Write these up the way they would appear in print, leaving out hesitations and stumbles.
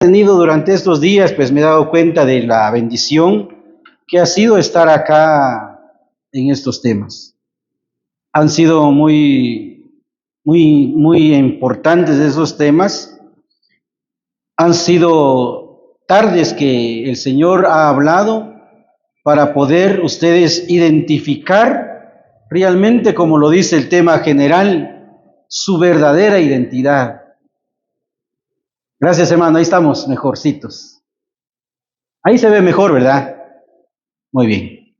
tenido durante estos días, pues me he dado cuenta de la bendición que ha sido estar acá en estos temas. Han sido muy importantes esos temas. Han sido tardes que el Señor ha hablado para poder ustedes identificar realmente, como lo dice el tema general, su verdadera identidad. Gracias, hermano, ahí estamos mejorcitos. Ahí se ve mejor, ¿verdad? Muy bien.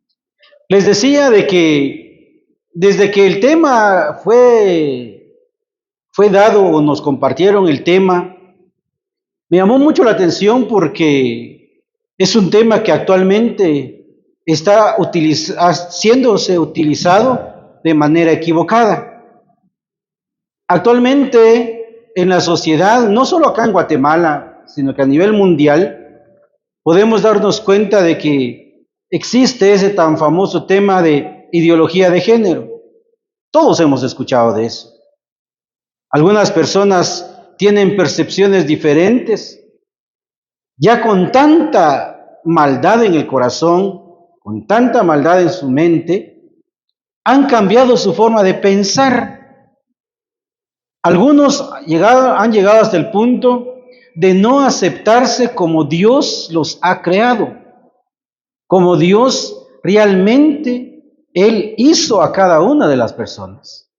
Les decía de que desde que el tema fue dado o nos compartieron el tema, me llamó mucho la atención porque es un tema que actualmente está siéndose utilizado de manera equivocada. Actualmente en la sociedad, no solo acá en Guatemala, sino que a nivel mundial, podemos darnos cuenta de que existe ese tan famoso tema de ideología de género. Todos hemos escuchado de eso. Algunas personas tienen percepciones diferentes, ya con tanta maldad en el corazón, con tanta maldad en su mente, han cambiado su forma de pensar. Algunos han llegado hasta el punto de no aceptarse como Dios los ha creado, como Dios realmente Él hizo a cada una de las personas.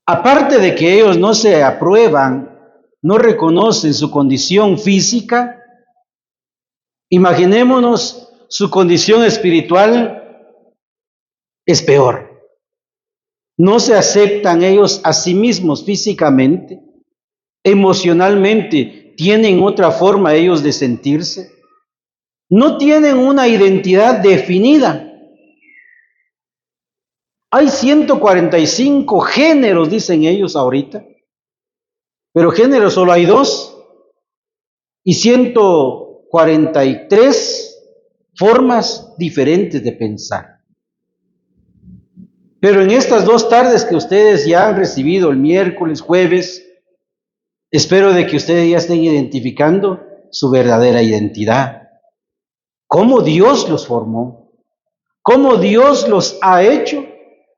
Aparte de que ellos no se aprueban, no reconocen su condición física, imaginémonos su condición espiritual es peor. No se aceptan ellos a sí mismos físicamente, emocionalmente, tienen otra forma ellos de sentirse, no tienen una identidad definida. Hay 145 géneros, dicen ellos ahorita, pero géneros solo hay 2 y 143 formas diferentes de pensar. Pero en estas 2 tardes que ustedes ya han recibido, el miércoles, jueves, espero de que ustedes ya estén identificando su verdadera identidad. Cómo Dios los formó, cómo Dios los ha hecho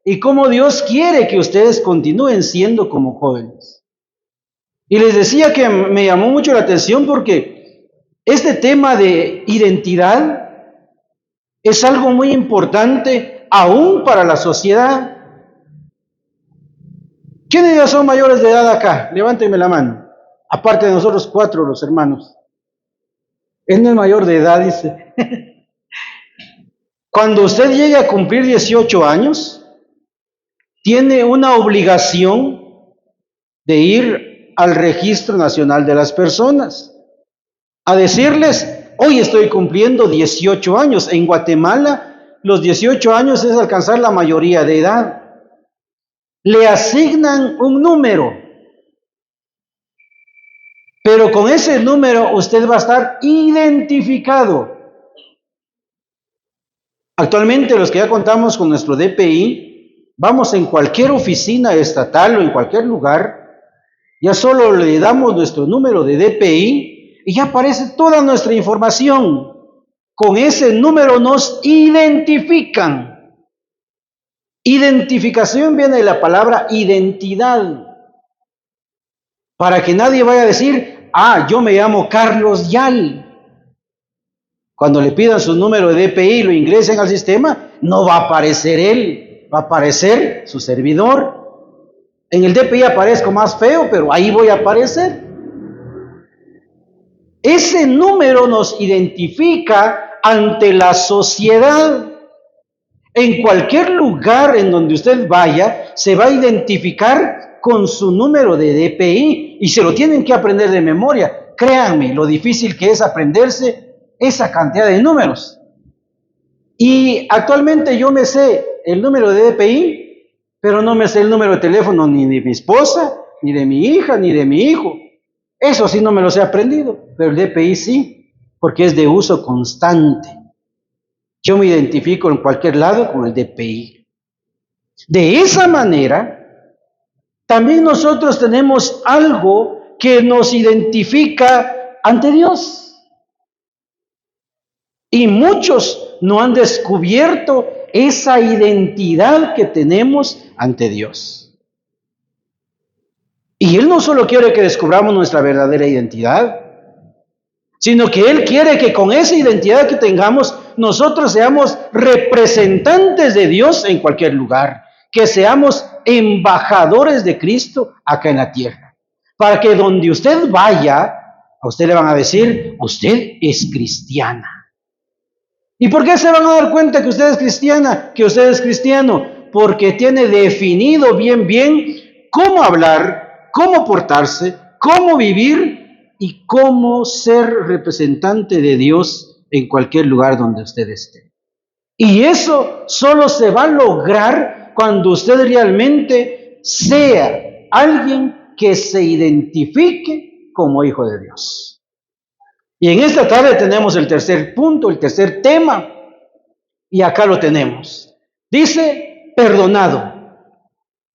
y cómo Dios quiere que ustedes continúen siendo como jóvenes. Y les decía que me llamó mucho la atención porque este tema de identidad es algo muy importante aún para la sociedad. ¿Quiénes ya son mayores de edad acá? Levántenme la mano. Aparte de nosotros 4, los hermanos. Él no es mayor de edad, dice. Cuando usted llegue a cumplir 18 años, tiene una obligación de ir al Registro Nacional de las Personas a decirles, hoy estoy cumpliendo 18 años. En Guatemala, los 18 años es alcanzar la mayoría de edad. Le asignan un número, pero con ese número usted va a estar identificado. Actualmente los que ya contamos con nuestro DPI, vamos en cualquier oficina estatal o en cualquier lugar, ya solo le damos nuestro número de DPI y ya aparece toda nuestra información. Con ese número nos identifican. Identificación viene de la palabra identidad. Para que nadie vaya a decir, yo me llamo Carlos Yal. Cuando le pidan su número de DPI y lo ingresen al sistema, no va a aparecer él, va a aparecer su servidor. En el DPI aparezco más feo, pero ahí voy a aparecer. Ese número nos identifica ante la sociedad. En cualquier lugar en donde usted vaya, se va a identificar con su número de DPI y se lo tienen que aprender de memoria. Créanme, lo difícil que es aprenderse esa cantidad de números. Y actualmente yo me sé el número de DPI, pero no me sé el número de teléfono ni de mi esposa, ni de mi hija, ni de mi hijo. Eso sí no me los he aprendido, pero el DPI sí, porque es de uso constante. Yo me identifico en cualquier lado con el DPI. De esa manera, también nosotros tenemos algo que nos identifica ante Dios. Y muchos no han descubierto esa identidad que tenemos ante Dios. Y Él no solo quiere que descubramos nuestra verdadera identidad, sino que Él quiere que con esa identidad que tengamos, nosotros seamos representantes de Dios en cualquier lugar, que seamos embajadores de Cristo acá en la tierra, para que donde usted vaya, a usted le van a decir, usted es cristiana. ¿Y por qué se van a dar cuenta que usted es cristiana, que usted es cristiano? Porque tiene definido bien cómo hablar, cómo portarse, cómo vivir y cómo ser representante de Dios en cualquier lugar donde usted esté. Y eso solo se va a lograr cuando usted realmente sea alguien que se identifique como hijo de Dios. Y en esta tarde tenemos el tercer punto, el tercer tema, y acá lo tenemos. Dice, perdonado,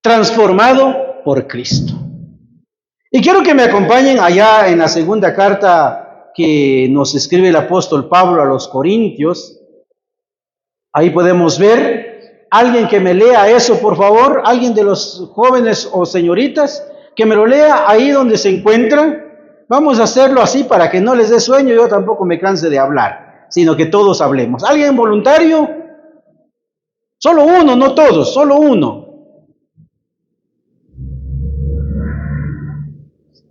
transformado por Cristo. Y quiero que me acompañen allá en la segunda carta que nos escribe el apóstol Pablo a los Corintios. Ahí podemos ver, alguien que me lea eso, por favor, alguien de los jóvenes o señoritas, que me lo lea ahí donde se encuentra. Vamos a hacerlo así para que no les dé sueño, yo tampoco me canse de hablar, sino que todos hablemos. ¿Alguien voluntario? Solo uno, no todos, solo uno.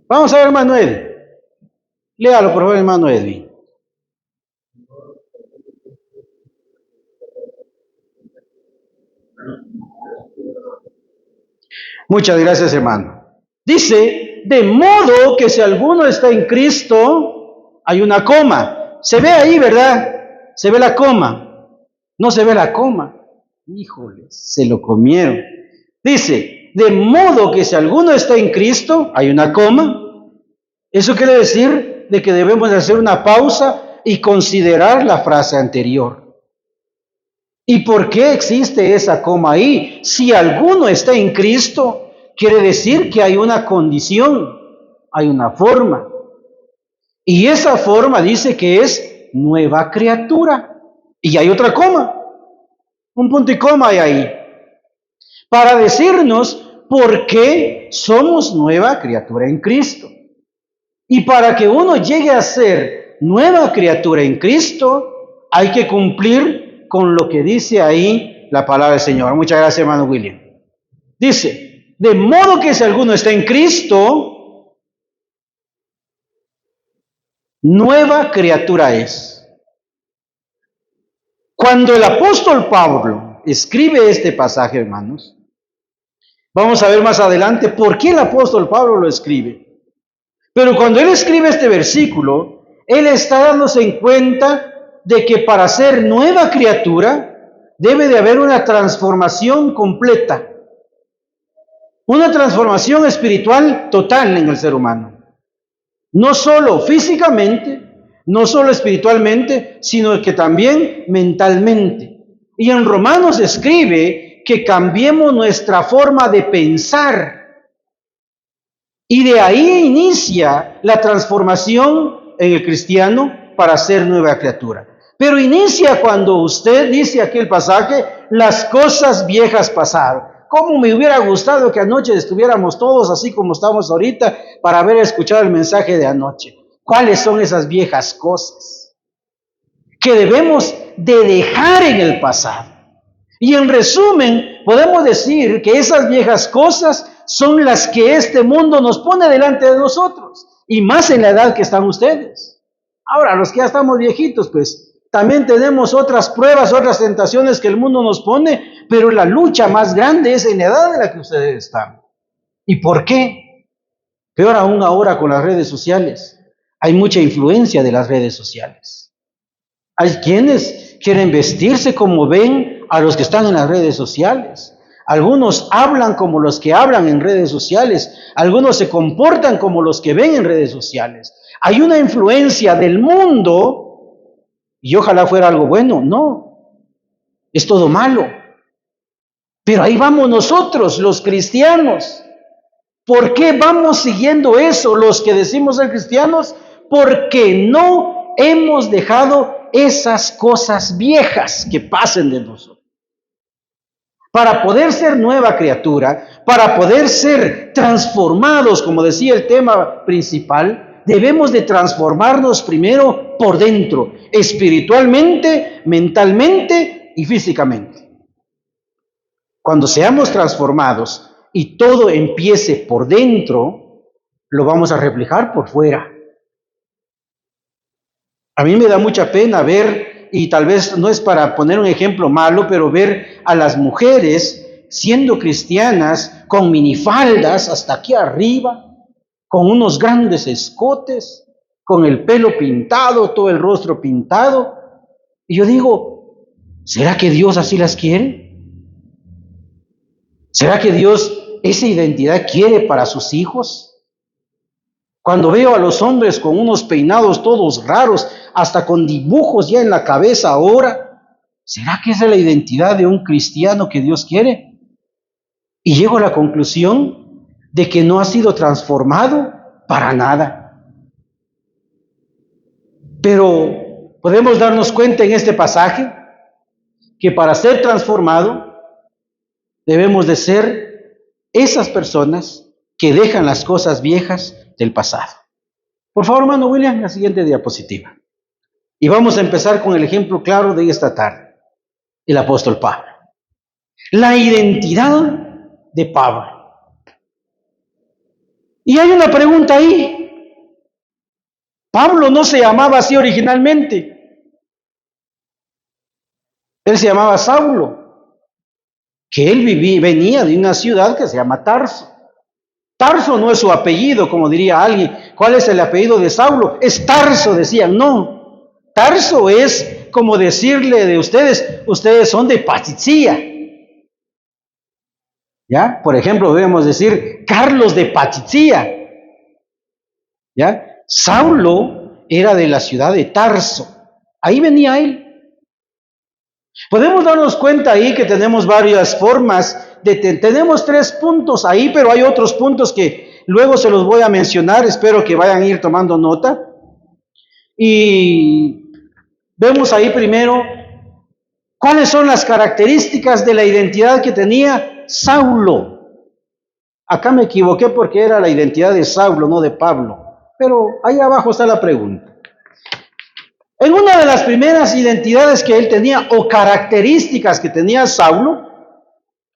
Vamos a ver, hermano Edwin. Léalo, por favor, hermano Edwin. Muchas gracias, hermano. Dice, de modo que si alguno está en Cristo, hay una coma. Se ve ahí, ¿verdad? Se ve la coma. No se ve la coma. Híjole, se lo comieron. Dice, de modo que si alguno está en Cristo, hay una coma. Eso quiere decir de que debemos hacer una pausa y considerar la frase anterior. ¿Y por qué existe esa coma ahí? Si alguno está en Cristo, quiere decir que hay una condición, hay una forma. Y esa forma dice que es nueva criatura. Y hay otra coma, un punto y coma hay ahí, para decirnos por qué somos nueva criatura en Cristo. Y para que uno llegue a ser nueva criatura en Cristo, hay que cumplir con lo que dice ahí la palabra del Señor. Muchas gracias, hermano William. Dice, de modo que si alguno está en Cristo, nueva criatura es. Cuando el apóstol Pablo escribe este pasaje, hermanos, vamos a ver más adelante por qué el apóstol Pablo lo escribe. Pero cuando él escribe este versículo, él está dándose en cuenta de que para ser nueva criatura debe de haber una transformación completa, una transformación espiritual total en el ser humano. No solo físicamente, no solo espiritualmente, sino que también mentalmente. Y en Romanos escribe que cambiemos nuestra forma de pensar. Y de ahí inicia la transformación en el cristiano para ser nueva criatura. Pero inicia cuando usted dice aquí el pasaje, las cosas viejas pasaron. ¿Cómo me hubiera gustado que anoche estuviéramos todos así como estamos ahorita para haber escuchado el mensaje de anoche? ¿Cuáles son esas viejas cosas que debemos de dejar en el pasado? Y en resumen, podemos decir que esas viejas cosas son las que este mundo nos pone delante de nosotros, y más en la edad que están ustedes. Ahora, los que ya estamos viejitos, pues también tenemos otras pruebas, otras tentaciones que el mundo nos pone, pero la lucha más grande es en la edad en la que ustedes están. ¿Y por qué? Peor aún ahora con las redes sociales. Hay mucha influencia de las redes sociales. Hay quienes quieren vestirse como ven a los que están en las redes sociales. Algunos hablan como los que hablan en redes sociales. Algunos se comportan como los que ven en redes sociales. Hay una influencia del mundo, y ojalá fuera algo bueno. No, es todo malo. Pero ahí vamos nosotros, los cristianos, ¿Por qué vamos siguiendo eso los que decimos ser cristianos? Porque no hemos dejado esas cosas viejas que pasen de nosotros. Para poder ser nueva criatura, para poder ser transformados, como decía el tema principal, debemos de transformarnos primero por dentro, espiritualmente, mentalmente y físicamente. Cuando seamos transformados y todo empiece por dentro, lo vamos a reflejar por fuera. A mí me da mucha pena ver, y tal vez no es para poner un ejemplo malo, pero ver a las mujeres siendo cristianas con minifaldas hasta aquí arriba, con unos grandes escotes, con el pelo pintado, todo el rostro pintado. Y yo digo, ¿será que Dios así las quiere? ¿Será que Dios esa identidad quiere para sus hijos? Cuando veo a los hombres con unos peinados todos raros, hasta con dibujos ya en la cabeza ahora, ¿será que esa es la identidad de un cristiano que Dios quiere? Y llego a la conclusión de que no ha sido transformado para nada. Pero podemos darnos cuenta en este pasaje que para ser transformado debemos de ser esas personas que dejan las cosas viejas del pasado. Por favor, hermano William, la siguiente diapositiva. Y vamos a empezar con el ejemplo claro de esta tarde, el apóstol Pablo. La identidad de Pablo. Y hay una pregunta ahí. Pablo no se llamaba así originalmente. Él se llamaba Saulo, que él venía de una ciudad que se llama Tarso. Tarso no es su apellido, como diría alguien. ¿Cuál es el apellido de Saulo? Es Tarso, decían. No, Tarso es como decirle de ustedes son de Pachitzía. ¿Ya? Por ejemplo, debemos decir Carlos de Pachitzía. ¿Ya? Saulo era de la ciudad de Tarso. Ahí venía él. Podemos darnos cuenta ahí que tenemos varias formas tenemos 3 puntos ahí, pero hay otros puntos que luego se los voy a mencionar, espero que vayan a ir tomando nota. Y vemos ahí primero cuáles son las características de la identidad que tenía Saulo. Acá me equivoqué porque era la identidad de Saulo, no de Pablo, pero ahí abajo está la pregunta. En una de las primeras identidades que él tenía o características que tenía Saulo,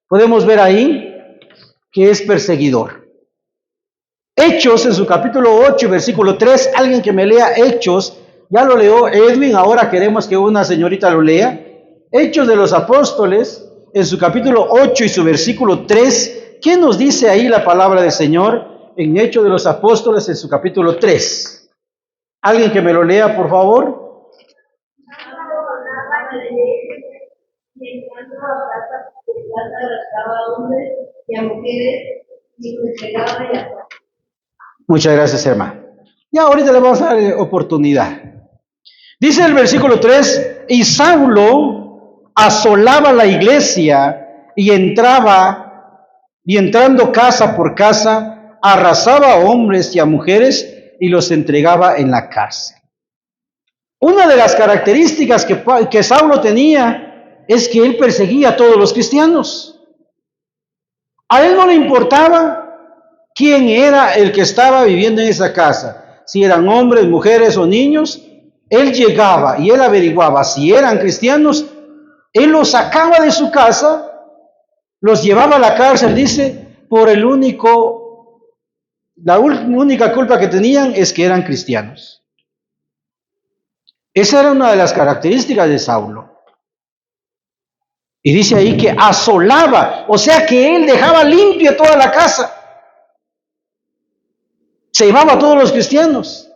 podemos ver ahí que es perseguidor. Hechos en su capítulo 8, versículo 3, alguien que me lea Hechos, ya lo leo Edwin, ahora queremos que una señorita lo lea. Hechos de los Apóstoles, en su capítulo 8 y su versículo 3, ¿qué nos dice ahí la palabra del Señor en Hechos de los Apóstoles en su capítulo 3? Alguien que me lo lea, por favor. Muchas gracias, hermano. Ya ahorita le vamos a dar oportunidad. Dice el versículo 3, y Saulo asolaba la iglesia y entrando casa por casa, arrasaba a hombres y a mujeres y los entregaba en la cárcel. Una de las características que Saulo tenía es que él perseguía a todos los cristianos. A él no le importaba quién era el que estaba viviendo en esa casa, si eran hombres, mujeres o niños. Él llegaba y él averiguaba si eran cristianos, él los sacaba de su casa, los llevaba a la cárcel, dice, la única culpa que tenían es que eran cristianos. Esa era una de las características de Saulo. Y dice ahí que asolaba, o sea que él dejaba limpia toda la casa. Se llevaba a todos los cristianos.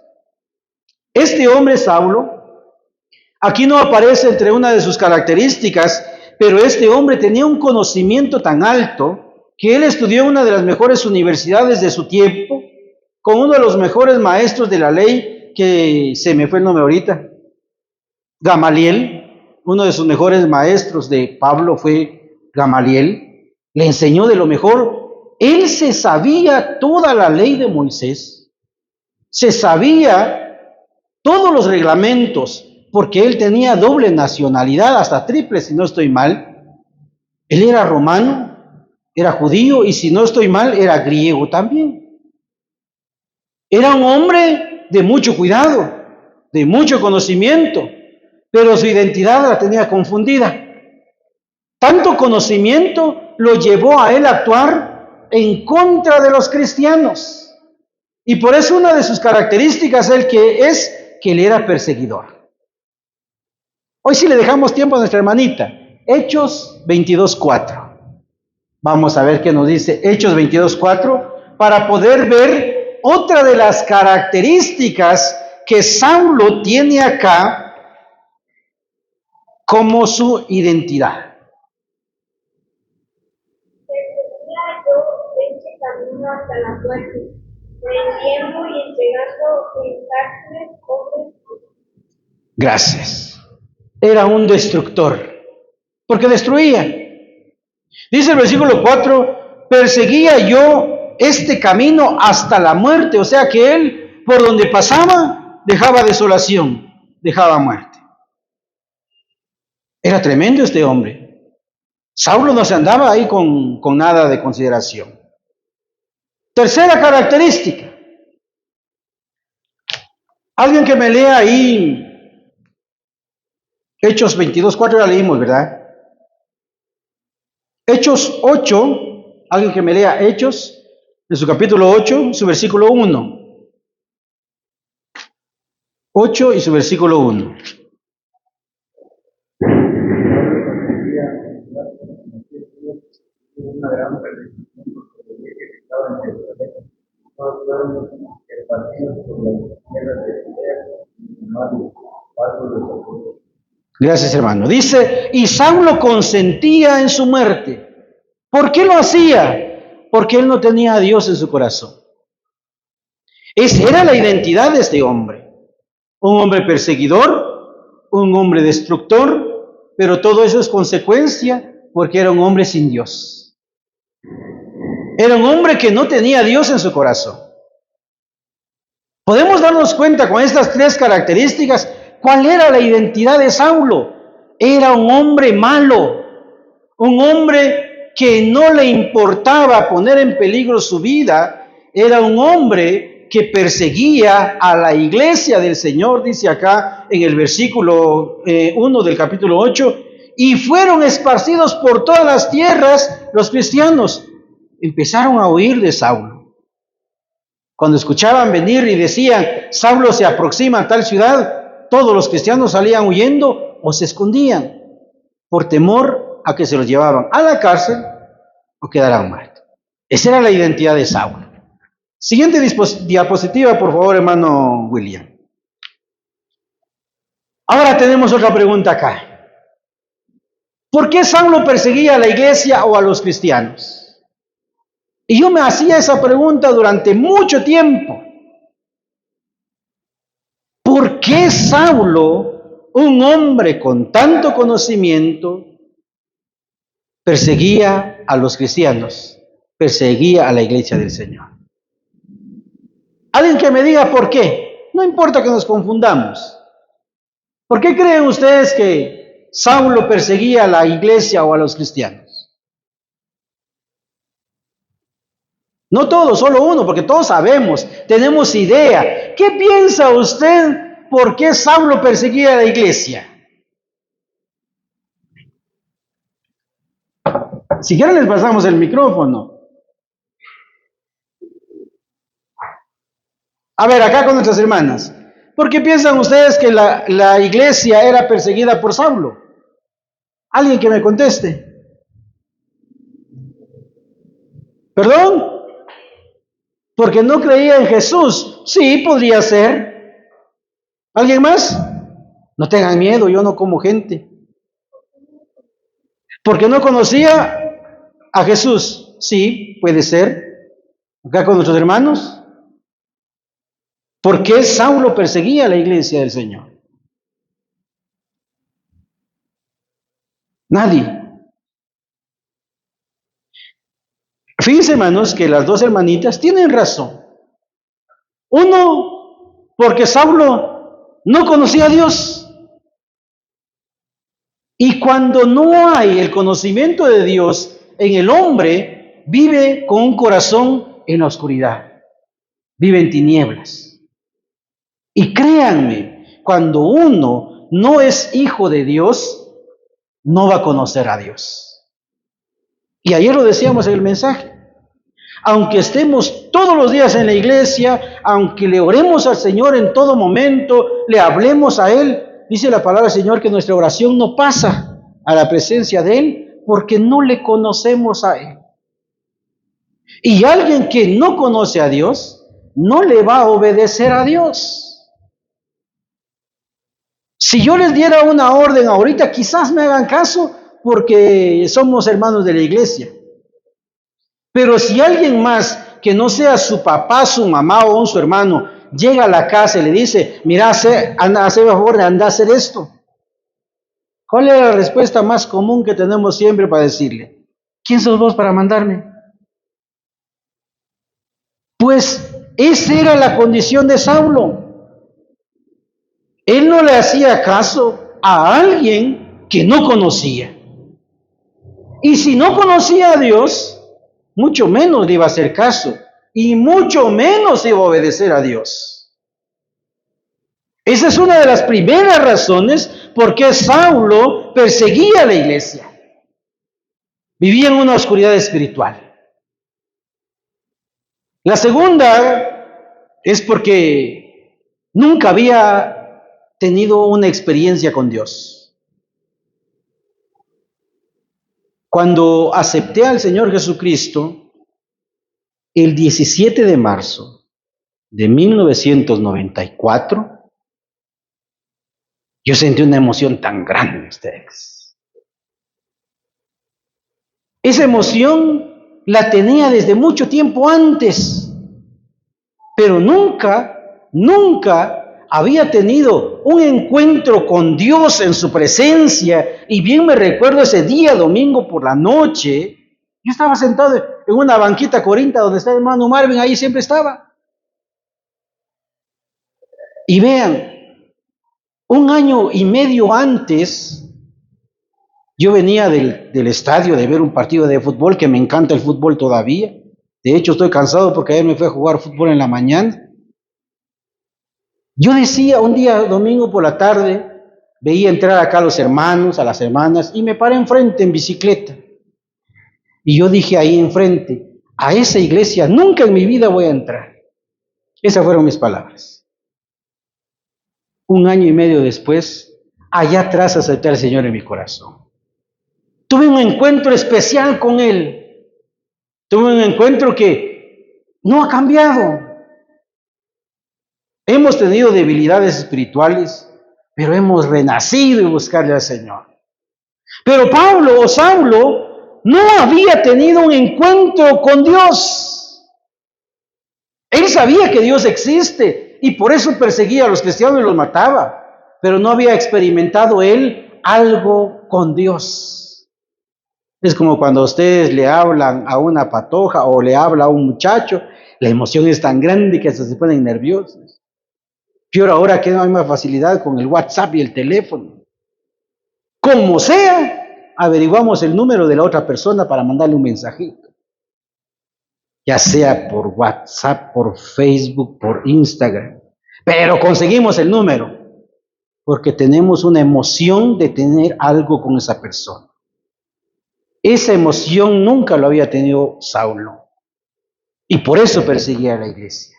Este hombre Saulo, aquí no aparece entre una de sus características, pero este hombre tenía un conocimiento tan alto que él estudió en una de las mejores universidades de su tiempo, con uno de los mejores maestros de la ley, que se me fue el nombre ahorita, Gamaliel. Uno de sus mejores maestros de Pablo fue Gamaliel. Le enseñó de lo mejor Él se sabía toda la ley de Moisés, se sabía todos los reglamentos, porque él tenía doble nacionalidad, hasta triple, si no estoy mal. Él era romano, era judío, y si no estoy mal, era griego también. Era un hombre de mucho cuidado, de mucho conocimiento, pero su identidad la tenía confundida. Tanto conocimiento lo llevó a él a actuar en contra de los cristianos. Y por eso una de sus características es que él era perseguidor. Hoy sí le dejamos tiempo a nuestra hermanita. Hechos 22:4. Vamos a ver qué nos dice Hechos 22:4 para poder ver otra de las características que Saulo tiene acá como su identidad. Hasta la muerte, prendiendo y entregando en cárceles hombres. Gracias. Era un destructor, porque destruía. Dice el versículo 4, perseguía yo este camino hasta la muerte, o sea que él, por donde pasaba, dejaba desolación, dejaba muerte. Era tremendo este hombre. Saulo no se andaba ahí con nada de consideración. Tercera característica. Alguien que me lea ahí, Hechos 22:4 ya leímos, ¿verdad? Hechos 8, alguien que me lea Hechos, en su capítulo 8, su versículo 1. 8 y su versículo 1. Gracias, hermano. Dice, y Saulo consentía en su muerte. ¿Por qué lo hacía? Porque él no tenía a Dios en su corazón. Esa era la identidad de este hombre. Un hombre perseguidor, un hombre destructor, pero todo eso es consecuencia porque era un hombre sin Dios. Era un hombre que no tenía a Dios en su corazón. Podemos darnos cuenta con estas tres características cuál era la identidad de Saulo. Era un hombre malo, un hombre que no le importaba poner en peligro su vida, era un hombre que perseguía a la iglesia del Señor, dice acá en el versículo 1 del capítulo 8, y fueron esparcidos por todas las tierras los cristianos. Empezaron a huir de Saulo. Cuando escuchaban venir y decían, Saulo se aproxima a tal ciudad, todos los cristianos salían huyendo o se escondían por temor a que se los llevaban a la cárcel o quedaran muertos. Esa era la identidad de Saulo. Siguiente diapositiva, por favor, hermano William. Ahora tenemos otra pregunta acá. ¿Por qué Saulo perseguía a la iglesia o a los cristianos? Y yo me hacía esa pregunta durante mucho tiempo. ¿Por qué Saulo, un hombre con tanto conocimiento, perseguía a los cristianos, perseguía a la iglesia del Señor? Alguien que me diga por qué. No importa que nos confundamos. ¿Por qué creen ustedes que Saulo perseguía a la iglesia o a los cristianos? No todos, solo uno, porque todos sabemos, tenemos idea. ¿Qué piensa usted por qué Saulo perseguía a la iglesia? Si quieren les pasamos el micrófono. A ver, acá con nuestras hermanas. ¿Por qué piensan ustedes que la iglesia era perseguida por Saulo? Alguien que me conteste. ¿Perdón? Porque no creía en Jesús. Sí, podría ser. ¿Alguien más? No tengan miedo, yo no como gente. Porque no conocía a Jesús. Sí, puede ser. Acá con nuestros hermanos. ¿Por qué Saulo perseguía a la iglesia del Señor? Nadie. Fíjense, hermanos, que las dos hermanitas tienen razón. Uno, porque Saulo no conocía a Dios. Y cuando no hay el conocimiento de Dios en el hombre, vive con un corazón en la oscuridad, vive en tinieblas. Y créanme, cuando uno no es hijo de Dios, no va a conocer a Dios. Y ayer lo decíamos en el mensaje. Aunque estemos todos los días en la iglesia, aunque le oremos al Señor en todo momento, le hablemos a Él, dice la palabra del Señor que nuestra oración no pasa a la presencia de Él porque no le conocemos a Él. Y alguien que no conoce a Dios, no le va a obedecer a Dios. Si yo les diera una orden ahorita, quizás me hagan caso porque somos hermanos de la iglesia. Pero si alguien más que no sea su papá, su mamá o su hermano llega a la casa y le dice, mira, anda, hazme el favor, anda a hacer esto. ¿Cuál es la respuesta más común que tenemos siempre para decirle? ¿Quién sos vos para mandarme? Pues esa era la condición de Saulo. Él no le hacía caso a alguien que no conocía. Y si no conocía a Dios, mucho menos le iba a hacer caso y mucho menos iba a obedecer a Dios. Esa es una de las primeras razones por qué Saulo perseguía a la iglesia. Vivía en una oscuridad espiritual. La segunda es porque nunca había tenido una experiencia con Dios. Cuando acepté al Señor Jesucristo, el 17 de marzo de 1994, yo sentí una emoción tan grande, ustedes. Esa emoción la tenía desde mucho tiempo antes, pero nunca había tenido un encuentro con Dios en su presencia. Y bien me recuerdo ese día, domingo por la noche, yo estaba sentado en una banquita corinta donde está el hermano Marvin, ahí siempre estaba. Y vean, un año y medio antes, yo venía del estadio de ver un partido de fútbol, que me encanta el fútbol todavía. De hecho, estoy cansado porque ayer me fui a jugar fútbol en la mañana. Yo decía, un día domingo por la tarde, veía entrar acá a los hermanos, a las hermanas, y me paré enfrente en bicicleta. Y yo dije ahí enfrente, a esa iglesia nunca en mi vida voy a entrar. Esas fueron mis palabras. Un año y medio después, allá atrás acepté al Señor en mi corazón. Tuve un encuentro especial con Él. Tuve un encuentro que no ha cambiado. Hemos tenido debilidades espirituales, pero hemos renacido y buscarle al Señor. Pero Pablo o Saulo no había tenido un encuentro con Dios. Él sabía que Dios existe y por eso perseguía a los cristianos y los mataba, pero no había experimentado él algo con Dios. Es como cuando ustedes le hablan a una patoja o le habla a un muchacho, la emoción es tan grande que hasta se ponen nerviosos. Peor ahora que no hay más facilidad con el WhatsApp y el teléfono. Como sea, averiguamos el número de la otra persona para mandarle un mensajito. Ya sea por WhatsApp, por Facebook, por Instagram. Pero conseguimos el número porque tenemos una emoción de tener algo con esa persona. Esa emoción nunca lo había tenido Saulo. Y por eso perseguía a la iglesia.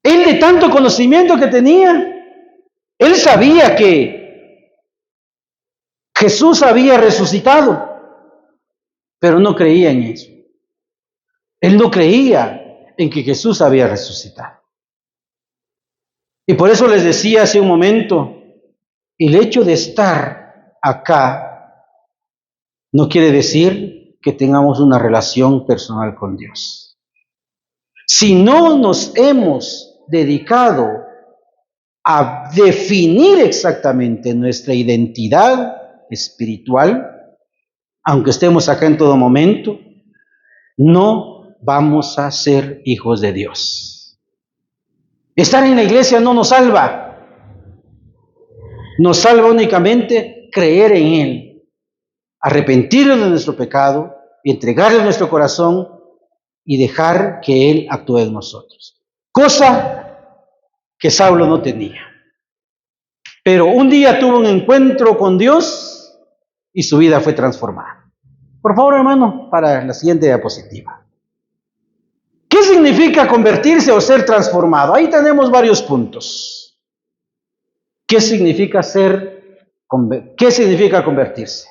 Él, de tanto conocimiento que tenía, él sabía que Jesús había resucitado, pero no creía en eso. Él no creía en que Jesús había resucitado. Y por eso les decía hace un momento, el hecho de estar acá no quiere decir que tengamos una relación personal con Dios. Si no nos hemos dedicado a definir exactamente nuestra identidad espiritual, aunque estemos acá en todo momento, no vamos a ser hijos de Dios. Estar en la iglesia no nos salva. Nos salva únicamente creer en Él, arrepentirnos de nuestro pecado, entregarle nuestro corazón y dejar que Él actúe en nosotros. Cosa que Saulo no tenía. Pero un día tuvo un encuentro con Dios y su vida fue transformada. Por favor, hermano, para la siguiente diapositiva. ¿Qué significa convertirse o ser transformado? Ahí tenemos varios puntos. ¿Qué significa convertirse?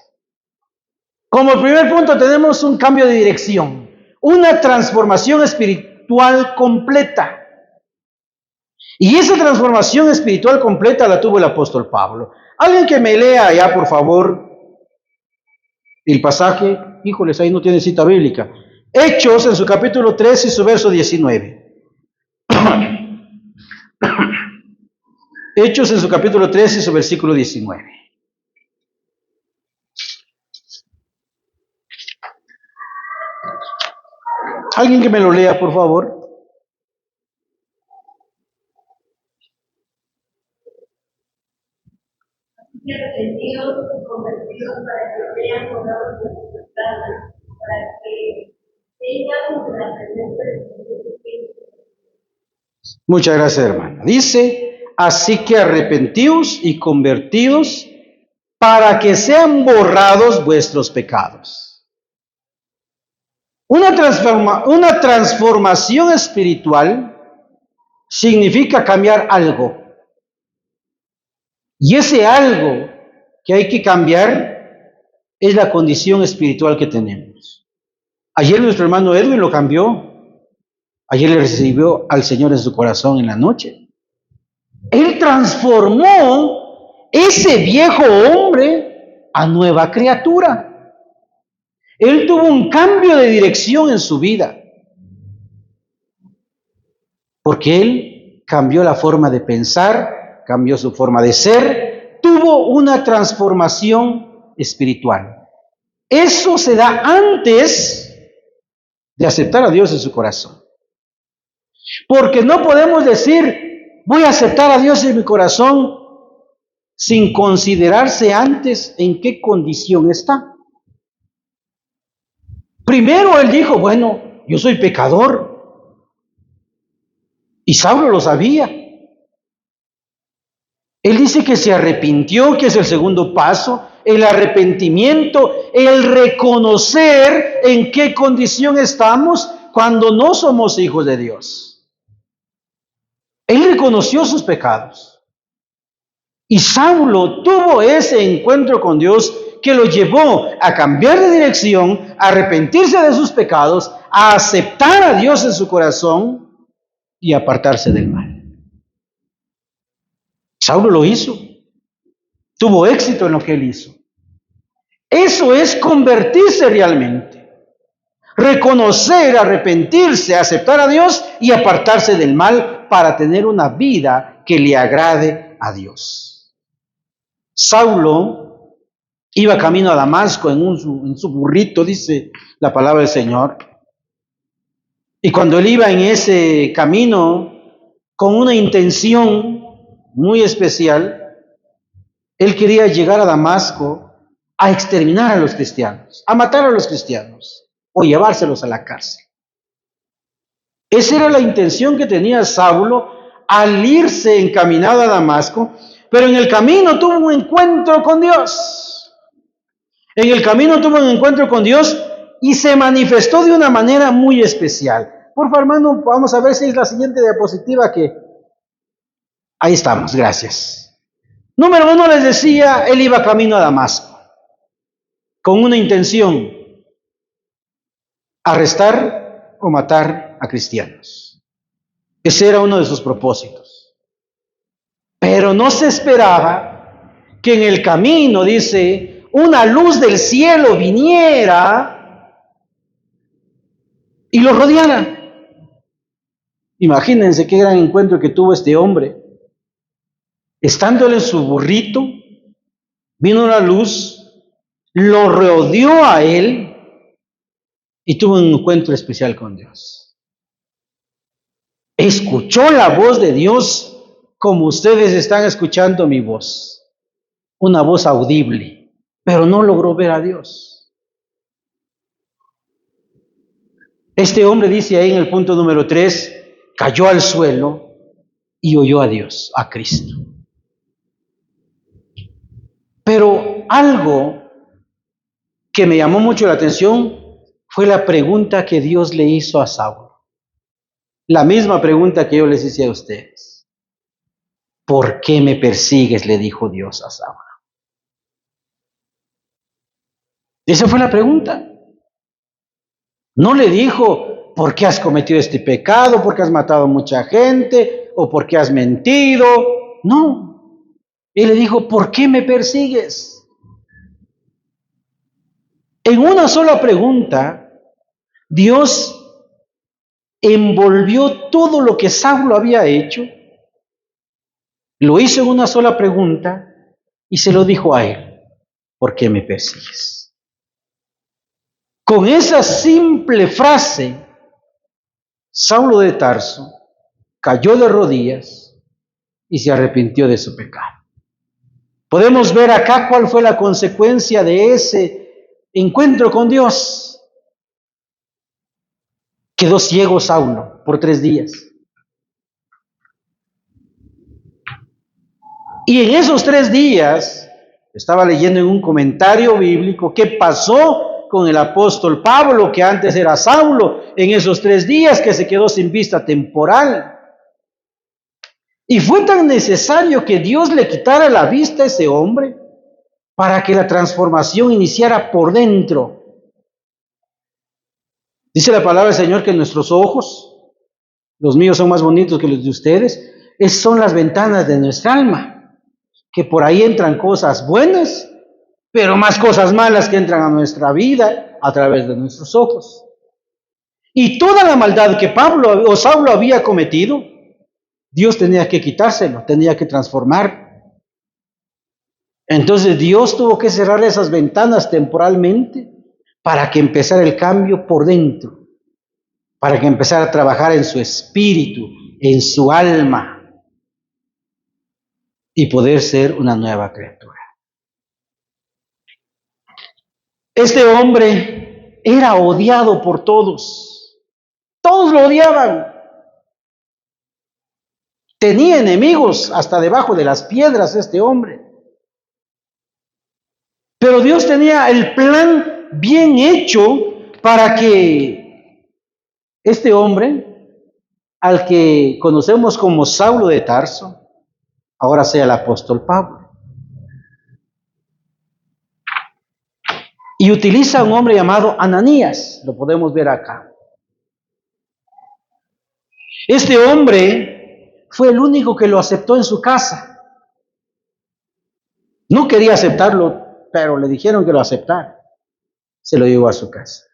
Como primer punto tenemos un cambio de dirección, una transformación espiritual completa. Y esa transformación espiritual completa la tuvo el apóstol Pablo. Alguien que me lea ya, por favor, el pasaje. Híjoles, ahí no tiene cita bíblica. Hechos en su capítulo 3 y su verso 19. Hechos en su capítulo 3 y su versículo 19. Alguien que me lo lea, por favor. Y arrepentidos y convertidos para que vean borrados de sus pecados, para que tengan la presencia de Espíritu. Muchas gracias, hermana. Dice, así que arrepentíos y convertidos para que sean borrados vuestros pecados. Una transformación espiritual significa cambiar algo. Y ese algo que hay que cambiar es la condición espiritual que tenemos. Ayer nuestro hermano Edwin lo cambió. Ayer le recibió al Señor en su corazón en la noche. Él transformó ese viejo hombre a nueva criatura. Él tuvo un cambio de dirección en su vida. Porque él cambió la forma de pensar, cambió su forma de ser, tuvo una transformación espiritual. Eso se da antes de aceptar a Dios en su corazón. Porque no podemos decir, voy a aceptar a Dios en mi corazón sin considerarse antes en qué condición está. Primero él dijo, bueno, yo soy pecador. Y Saulo lo sabía. Él dice que se arrepintió, que es el segundo paso, el arrepentimiento, el reconocer en qué condición estamos cuando no somos hijos de Dios. Él reconoció sus pecados. Y Saulo tuvo ese encuentro con Dios que lo llevó a cambiar de dirección, a arrepentirse de sus pecados, a aceptar a Dios en su corazón y apartarse del mal. Saulo lo hizo. Tuvo éxito en lo que él hizo. Eso es convertirse realmente. Reconocer, arrepentirse, aceptar a Dios y apartarse del mal para tener una vida que le agrade a Dios. Saulo iba camino a Damasco en su burrito, dice la palabra del Señor. Y cuando él iba en ese camino con una intención muy especial, él quería llegar a Damasco a exterminar a los cristianos, a matar a los cristianos o llevárselos a la cárcel. Esa era la intención que tenía Saulo al irse encaminado a Damasco, pero en el camino tuvo un encuentro con Dios. En el camino tuvo un encuentro con Dios y se manifestó de una manera muy especial. Por favor, hermano, vamos a ver si es la siguiente diapositiva que... Ahí estamos, gracias. Número 1, les decía, él iba camino a Damasco con una intención: arrestar o matar a cristianos. Ese era uno de sus propósitos. Pero no se esperaba que en el camino, dice, una luz del cielo viniera y lo rodeara. Imagínense qué gran encuentro que tuvo este hombre. Estando él en su burrito, vino la luz, lo rodeó a él y tuvo un encuentro especial con Dios. Escuchó la voz de Dios como ustedes están escuchando mi voz, una voz audible, pero no logró ver a Dios. Este hombre dice ahí en el punto número 3, cayó al suelo y oyó a Dios, a Cristo. Pero algo que me llamó mucho la atención fue la pregunta que Dios le hizo a Saulo. La misma pregunta que yo les hice a ustedes. ¿Por qué me persigues?, le dijo Dios a Saulo. Esa fue la pregunta. No le dijo, ¿por qué has cometido este pecado? ¿Por qué has matado a mucha gente? ¿O por qué has mentido? No. Él le dijo, ¿por qué me persigues? En una sola pregunta, Dios envolvió todo lo que Saulo había hecho, lo hizo en una sola pregunta y se lo dijo a él, ¿por qué me persigues? Con esa simple frase, Saulo de Tarso cayó de rodillas y se arrepintió de su pecado. Podemos ver acá cuál fue la consecuencia de ese encuentro con Dios. Quedó ciego Saulo por 3 días. Y en esos 3 días, estaba leyendo en un comentario bíblico qué pasó con el apóstol Pablo, que antes era Saulo, en esos 3 días que se quedó sin vista temporal. Y fue tan necesario que Dios le quitara la vista a ese hombre para que la transformación iniciara por dentro. Dice la palabra del Señor que nuestros ojos, los míos son más bonitos que los de ustedes, son las ventanas de nuestra alma, que por ahí entran cosas buenas, pero más cosas malas que entran a nuestra vida a través de nuestros ojos. Y toda la maldad que Pablo o Saulo había cometido, Dios tenía que quitárselo, tenía que transformar. Entonces Dios tuvo que cerrar esas ventanas temporalmente para que empezara el cambio por dentro, para que empezara a trabajar en su espíritu, en su alma, y poder ser una nueva criatura. Este hombre era odiado por todos. Todos lo odiaban. Tenía enemigos hasta debajo de las piedras este hombre. Pero Dios tenía el plan bien hecho para que este hombre, al que conocemos como Saulo de Tarso, ahora sea el apóstol Pablo. Y utiliza a un hombre llamado Ananías, lo podemos ver acá. Este hombre fue el único que lo aceptó en su casa. No quería aceptarlo, pero le dijeron que lo aceptara. Se lo llevó a su casa.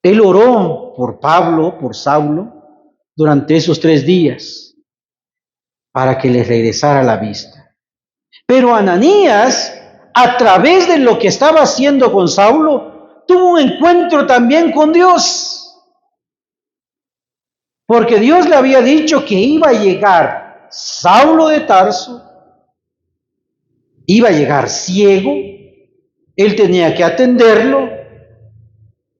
Él oró por Pablo, por Saulo, durante esos 3 días, para que les regresara la vista. Pero Ananías, a través de lo que estaba haciendo con Saulo, tuvo un encuentro también con Dios. Porque Dios le había dicho que iba a llegar Saulo de Tarso, iba a llegar ciego, él tenía que atenderlo,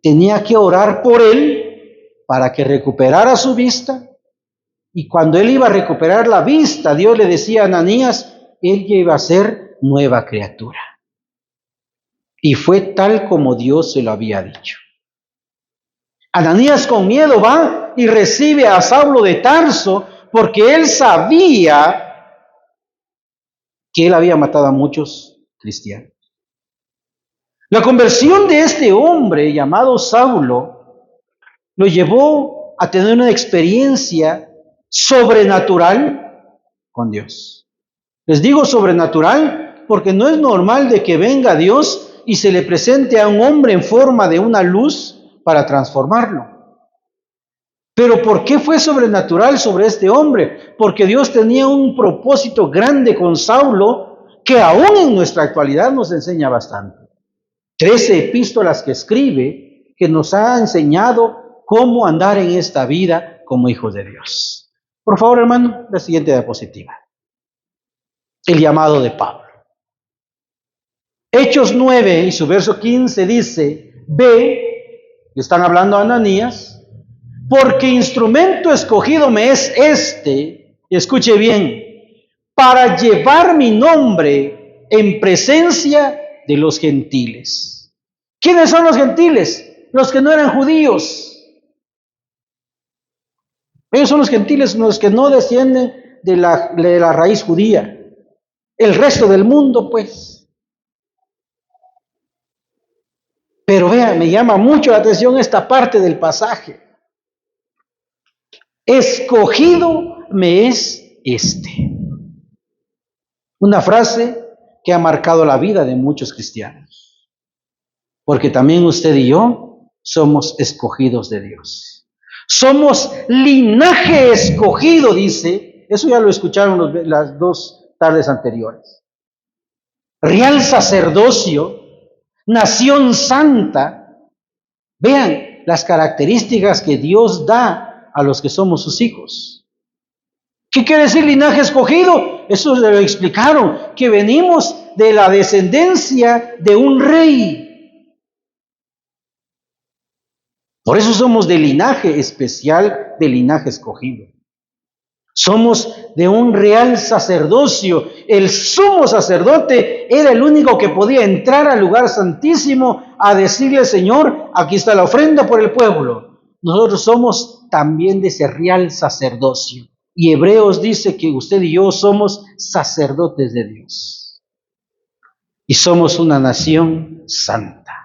tenía que orar por él para que recuperara su vista. Y cuando él iba a recuperar la vista, Dios le decía a Ananías, él ya iba a ser nueva criatura. Y fue tal como Dios se lo había dicho. Ananías con miedo va y recibe a Saulo de Tarso porque él sabía que él había matado a muchos cristianos. La conversión de este hombre llamado Saulo lo llevó a tener una experiencia sobrenatural con Dios. Les digo sobrenatural porque no es normal de que venga Dios y se le presente a un hombre en forma de una luz para transformarlo. Pero ¿por qué fue sobrenatural sobre este hombre? Porque Dios tenía un propósito grande con Saulo que aún en nuestra actualidad nos enseña bastante. 13 epístolas que escribe que nos ha enseñado cómo andar en esta vida como hijos de Dios. Por favor, hermano, la siguiente diapositiva. El llamado de Pablo. Hechos 9 y su verso 15 dice, ve, le están hablando a Ananías, porque instrumento escogido me es este, y escuche bien, para llevar mi nombre en presencia de los gentiles. ¿Quiénes son los gentiles? Los que no eran judíos. Ellos son los gentiles, los que no descienden de la raíz judía. El resto del mundo, pues. Pero vean, me llama mucho la atención esta parte del pasaje. Escogido me es este. Una frase que ha marcado la vida de muchos cristianos. Porque también usted y yo somos escogidos de Dios. Somos linaje escogido, dice. Eso ya lo escucharon las 2 tardes anteriores. Real sacerdocio, nación santa. Vean las características que Dios da a los que somos sus hijos. ¿Qué quiere decir linaje escogido? Eso se lo explicaron, que venimos de la descendencia de un rey. Por eso somos de linaje especial, de linaje escogido. Somos de un real sacerdocio. El sumo sacerdote era el único que podía entrar al lugar santísimo a decirle, Señor, aquí está la ofrenda por el pueblo. Nosotros somos también de ese real sacerdocio. Y Hebreos dice que usted y yo somos sacerdotes de Dios. Y somos una nación santa.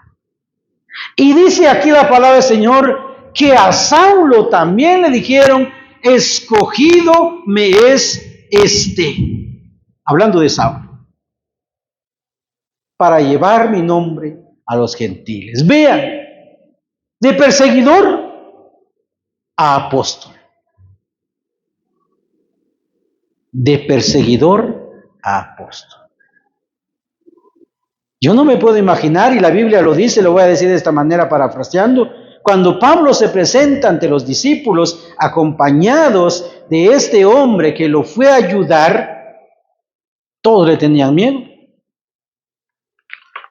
Y dice aquí la palabra del Señor que a Saulo también le dijeron, escogido me es este. Hablando de Saulo. Para llevar mi nombre a los gentiles. Vean, de perseguidor a apóstol. De perseguidor a apóstol. Yo no me puedo imaginar, y la Biblia lo dice, lo voy a decir de esta manera parafraseando, cuando Pablo se presenta ante los discípulos acompañados de este hombre que lo fue a ayudar, todos le tenían miedo.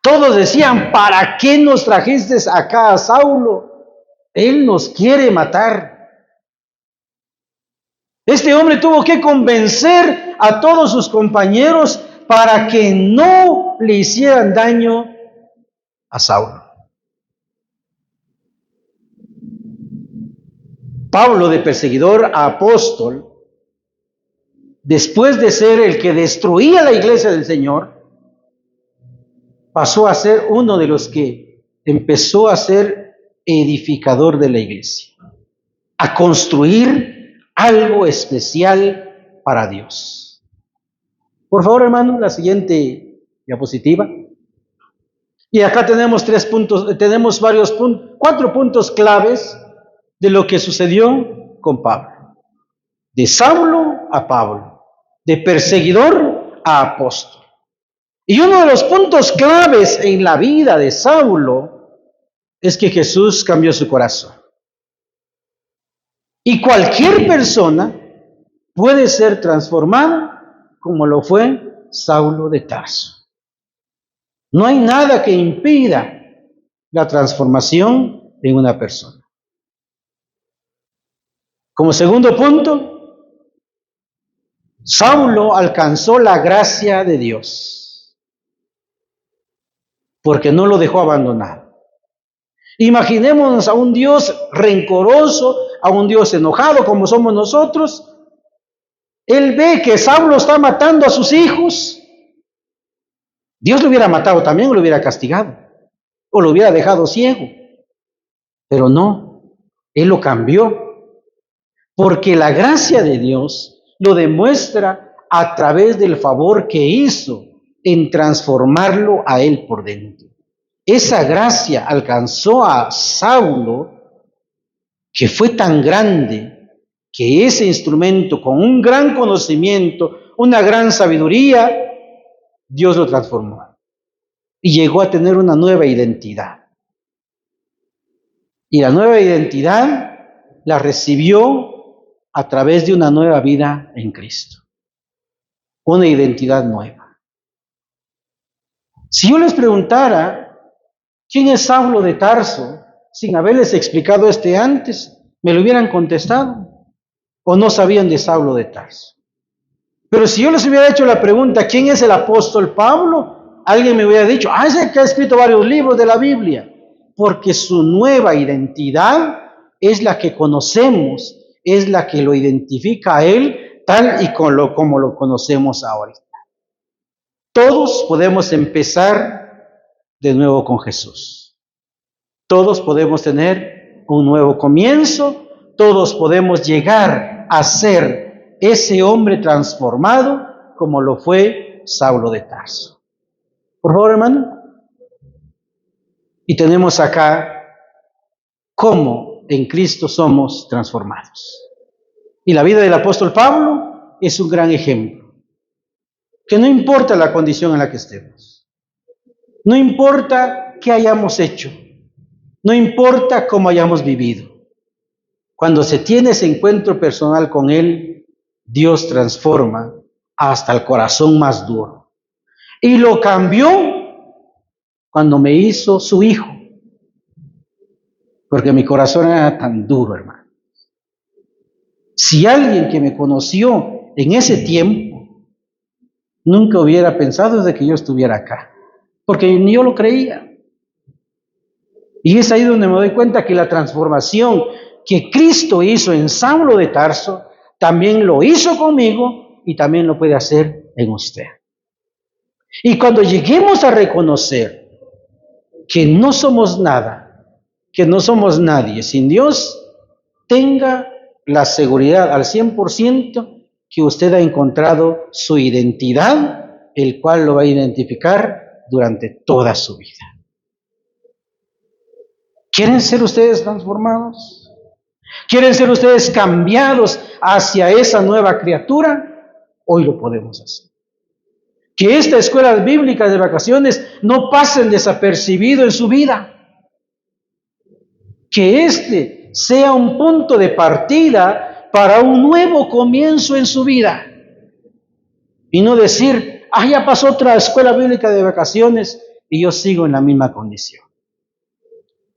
Todos decían, ¿para qué nos trajiste acá a Saulo? Él nos quiere matar. Este hombre tuvo que convencer a todos sus compañeros para que no le hicieran daño a Saulo. Pablo, de perseguidor a apóstol, después de ser el que destruía la iglesia del Señor, pasó a ser uno de los que empezó a ser edificador de la iglesia, a construir algo especial para Dios. Por favor, hermano, la siguiente diapositiva. Y acá tenemos 3 puntos, tenemos 4 puntos claves de lo que sucedió con Pablo. De Saulo a Pablo, de perseguidor a apóstol. Y uno de los puntos claves en la vida de Saulo es que Jesús cambió su corazón. Y cualquier persona puede ser transformada como lo fue Saulo de Tarso. No hay nada que impida la transformación en una persona. Como segundo punto, Saulo alcanzó la gracia de Dios, porque no lo dejó abandonado. Imaginémonos a un Dios rencoroso, a un Dios enojado como somos nosotros. Él ve que Saulo está matando a sus hijos. Dios lo hubiera matado también, o lo hubiera castigado, o lo hubiera dejado ciego. Pero no, Él lo cambió. Porque la gracia de Dios lo demuestra a través del favor que hizo en transformarlo a él por dentro. Esa gracia alcanzó a Saulo, que fue tan grande, que ese instrumento, con un gran conocimiento, una gran sabiduría, Dios lo transformó. Y llegó a tener una nueva identidad. Y la nueva identidad la recibió a través de una nueva vida en Cristo. Una identidad nueva. Si yo les preguntara, ¿quién es Saulo de Tarso? Sin haberles explicado antes, me lo hubieran contestado. O no sabían de Saulo de Tarso. Pero si yo les hubiera hecho la pregunta, ¿quién es el apóstol Pablo? Alguien me hubiera dicho, es el que ha escrito varios libros de la Biblia. Porque su nueva identidad es la que conocemos, es la que lo identifica a él tal y como lo conocemos ahora. Todos podemos empezar de nuevo con Jesús. Todos podemos tener un nuevo comienzo, todos podemos llegar a ser ese hombre transformado como lo fue Saulo de Tarso. Por favor, hermano. Y tenemos acá cómo en Cristo somos transformados. Y la vida del apóstol Pablo es un gran ejemplo. Que no importa la condición en la que estemos, no importa qué hayamos hecho, no importa cómo hayamos vivido. Cuando se tiene ese encuentro personal con Él, Dios transforma hasta el corazón más duro. Y lo cambió cuando me hizo su hijo. Porque mi corazón era tan duro, hermano. Si alguien que me conoció en ese tiempo nunca hubiera pensado de que yo estuviera acá, porque ni yo lo creía. Y es ahí donde me doy cuenta que la transformación que Cristo hizo en Saulo de Tarso, también lo hizo conmigo y también lo puede hacer en usted. Y cuando lleguemos a reconocer que no somos nada, que no somos nadie sin Dios, tenga la seguridad al 100% que usted ha encontrado su identidad, el cual lo va a identificar durante toda su vida. ¿Quieren ser ustedes transformados? ¿Quieren ser ustedes cambiados hacia esa nueva criatura? Hoy lo podemos hacer. Que estas escuelas bíblicas de vacaciones no pasen desapercibido en su vida. Que este sea un punto de partida para un nuevo comienzo en su vida. Y no decir, ya pasó otra escuela bíblica de vacaciones y yo sigo en la misma condición.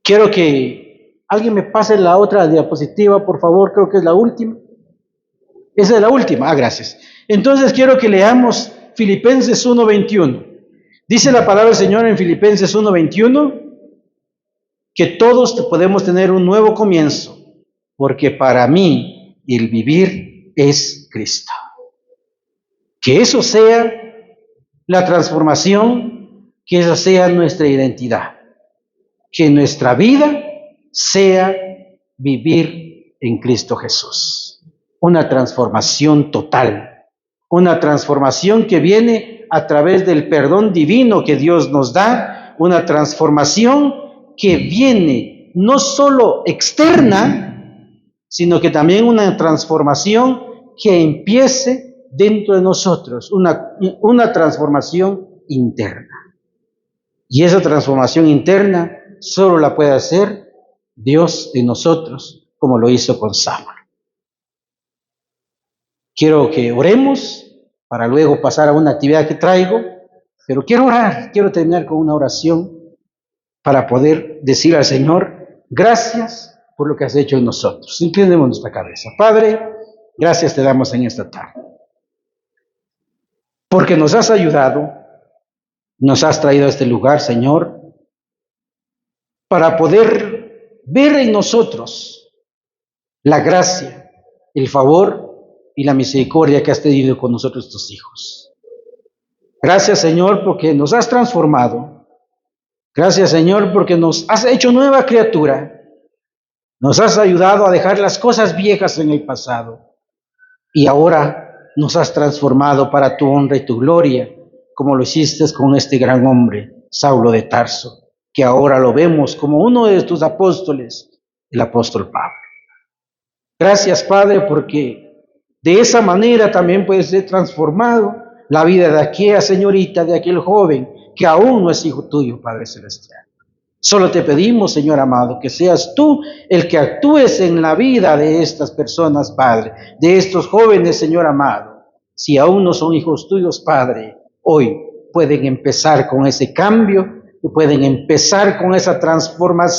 Quiero que alguien me pase la otra diapositiva, por favor, creo que es la última. Esa es la última, gracias. Entonces quiero que leamos Filipenses 1:21. Dice la palabra del Señor en Filipenses 1:21 que todos podemos tener un nuevo comienzo, porque para mí el vivir es Cristo. Que eso sea la transformación, que esa sea nuestra identidad. Que nuestra vida sea vivir en Cristo Jesús. Una transformación total. Una transformación que viene a través del perdón divino que Dios nos da. Una transformación que viene no solo externa, sino que también una transformación que empiece dentro de nosotros. Una transformación interna. Y esa transformación interna solo la puede hacer Dios en nosotros, como lo hizo con Samuel. Quiero que oremos para luego pasar a una actividad que traigo, pero quiero orar, quiero terminar con una oración para poder decir al Señor, gracias por lo que has hecho en nosotros. Inclinemos nuestra cabeza. Padre, gracias te damos en esta tarde, porque nos has ayudado, nos has traído a este lugar, Señor, para poder ver en nosotros la gracia, el favor y la misericordia que has tenido con nosotros tus hijos. Gracias, Señor, porque nos has transformado. Gracias, Señor, porque nos has hecho nueva criatura. Nos has ayudado a dejar las cosas viejas en el pasado. Y ahora nos has transformado para tu honra y tu gloria, como lo hiciste con este gran hombre, Saulo de Tarso, que ahora lo vemos como uno de tus apóstoles, el apóstol Pablo. Gracias, Padre, porque de esa manera también puede ser transformado la vida de aquella señorita, de aquel joven, que aún no es hijo tuyo, Padre Celestial. Solo te pedimos, Señor amado, que seas tú el que actúes en la vida de estas personas, Padre, de estos jóvenes, Señor amado. Si aún no son hijos tuyos, Padre, hoy pueden empezar con ese cambio y pueden empezar con esa transformación